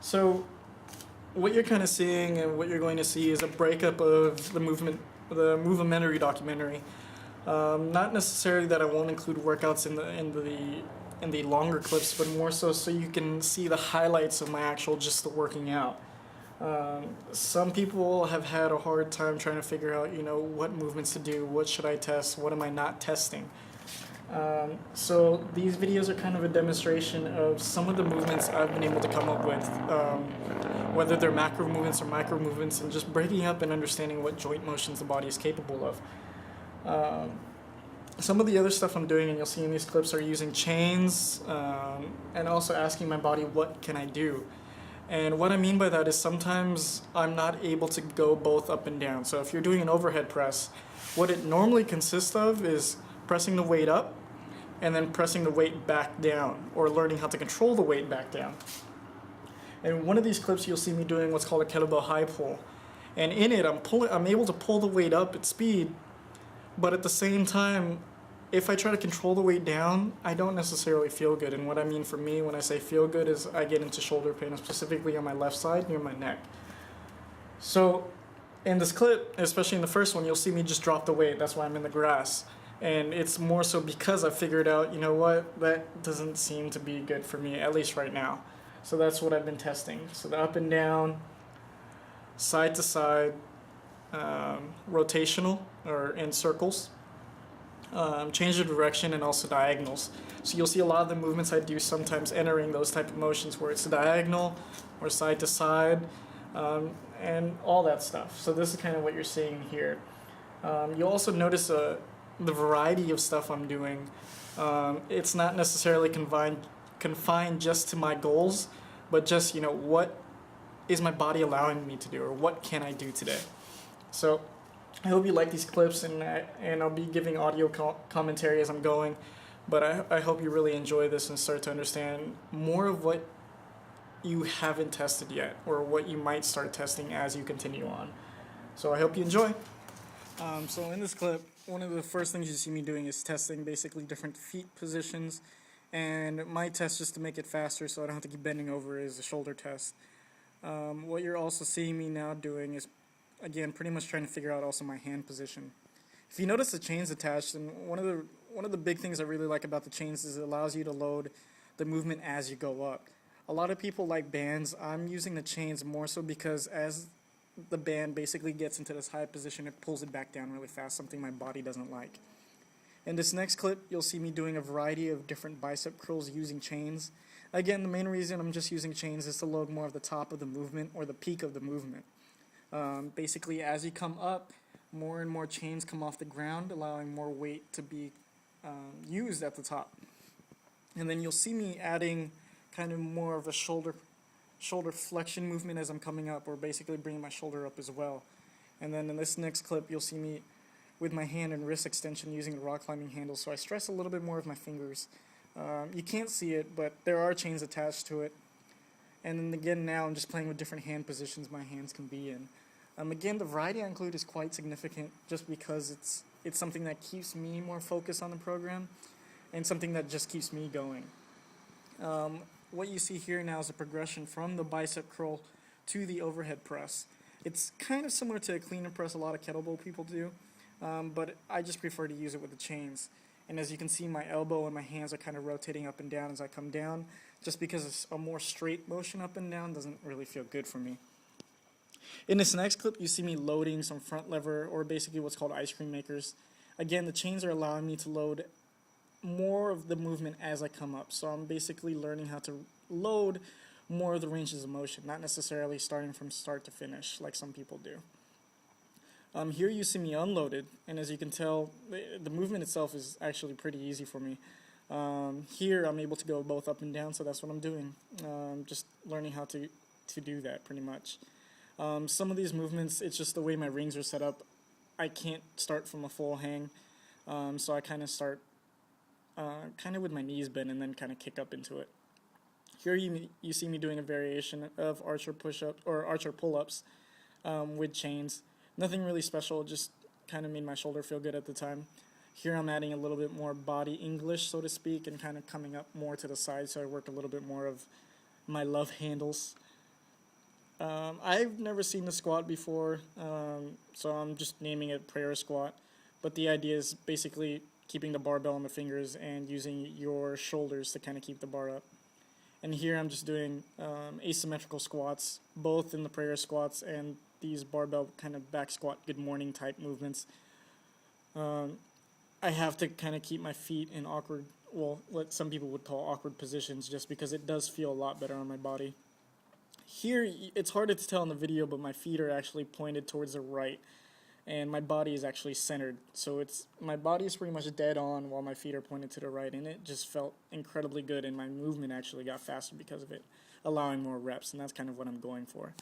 So what you're kind of seeing and what you're going to see is a breakup of the Movamentary Documentary. Not necessarily that I won't include workouts in the longer clips, but more so you can see the highlights of my actual just the working out. Some people have had a hard time trying to figure out, what movements to do, what should I test, what am I not testing. So these videos are kind of a demonstration of some of the movements I've been able to come up with, whether they're macro movements or micro movements, and just breaking up and understanding what joint motions the body is capable of. Some of the other stuff I'm doing, and you'll see in these clips, are using chains, and also asking my body, what can I do? And what I mean by that is sometimes I'm not able to go both up and down. So if you're doing an overhead press, what it normally consists of is pressing the weight up and then pressing the weight back down, or learning how to control the weight back down. And one of these clips you'll see me doing what's called a kettlebell high pull. And in it, I'm able to pull the weight up at speed, but at the same time, if I try to control the weight down, I don't necessarily feel good. And what I mean for me when I say feel good is I get into shoulder pain, specifically on my left side near my neck. So in this clip, especially in the first one, you'll see me just drop the weight. That's why I'm in the grass. And it's more so because I figured out, that doesn't seem to be good for me, at least right now. So that's what I've been testing. So the up and down, side to side, rotational or in circles, change of direction, and also diagonals. So you'll see a lot of the movements I do sometimes entering those type of motions where it's diagonal or side to side, and all that stuff. So this is kind of what you're seeing here. You'll also notice the variety of stuff I'm doing. It's not necessarily confined just to my goals, but just, what is my body allowing me to do, or what can I do today? So I hope you like these clips, and I'll be giving audio commentary as I'm going, but I hope you really enjoy this and start to understand more of what you haven't tested yet, or what you might start testing as you continue on. So I hope you enjoy. So in this clip, one of the first things you see me doing is testing basically different feet positions, and my test, just to make it faster so I don't have to keep bending over, is a shoulder test. What you're also seeing me now doing is, again, pretty much trying to figure out also my hand position. If you notice the chains attached, and one of the big things I really like about the chains is it allows you to load the movement as you go up. A lot of people like bands. I'm using the chains more so because as the band basically gets into this high position, it pulls it back down really fast, something my body doesn't like. In this next clip, you'll see me doing a variety of different bicep curls using chains. Again, the main reason I'm just using chains is to load more of the top of the movement, or the peak of the movement. Basically, as you come up, more and more chains come off the ground, allowing more weight to be used at the top. And then you'll see me adding kind of more of a shoulder flexion movement as I'm coming up, or basically bringing my shoulder up as well. And then in this next clip, you'll see me with my hand and wrist extension using the rock climbing handle, so I stress a little bit more of my fingers. You can't see it, but there are chains attached to it. And then again, now I'm just playing with different hand positions my hands can be in. Again, the variety I include is quite significant, just because it's something that keeps me more focused on the program, and something that just keeps me going. What you see here now is a progression from the bicep curl to the overhead press. It's kind of similar to a clean and press a lot of kettlebell people do, but I just prefer to use it with the chains. And as you can see, my elbow and my hands are kind of rotating up and down as I come down, just because it's a more straight motion up and down doesn't really feel good for me. In this next clip, you see me loading some front lever, or basically what's called ice cream makers. Again, the chains are allowing me to load more of the movement as I come up. So I'm basically learning how to load more of the ranges of motion, not necessarily starting from start to finish like some people do. Here you see me unloaded, and as you can tell, the movement itself is actually pretty easy for me. Here I'm able to go both up and down, so that's what I'm doing. Just learning how to do that pretty much. Some of these movements, it's just the way my rings are set up. I can't start from a full hang, so I kind of start kind of with my knees bent and then kind of kick up into it. Here you see me doing a variation of archer push-up or archer pull-ups with chains. Nothing really special, just kind of made my shoulder feel good at the time. Here I'm adding a little bit more body English, so to speak, and kind of coming up more to the side, so I work a little bit more of my love handles. I've never seen the squat before, so I'm just naming it prayer squat. But the idea is basically keeping the barbell on the fingers and using your shoulders to kind of keep the bar up. And here I'm just doing asymmetrical squats, both in the prayer squats and these barbell kind of back squat good morning type movements. I have to kind of keep my feet in awkward, well, what some people would call awkward positions, just because it does feel a lot better on my body. Here, it's harder to tell in the video, but my feet are actually pointed towards the right, and my body is actually centered. So my body is pretty much dead on while my feet are pointed to the right, and it just felt incredibly good, and my movement actually got faster because of it, allowing more reps, and that's kind of what I'm going for.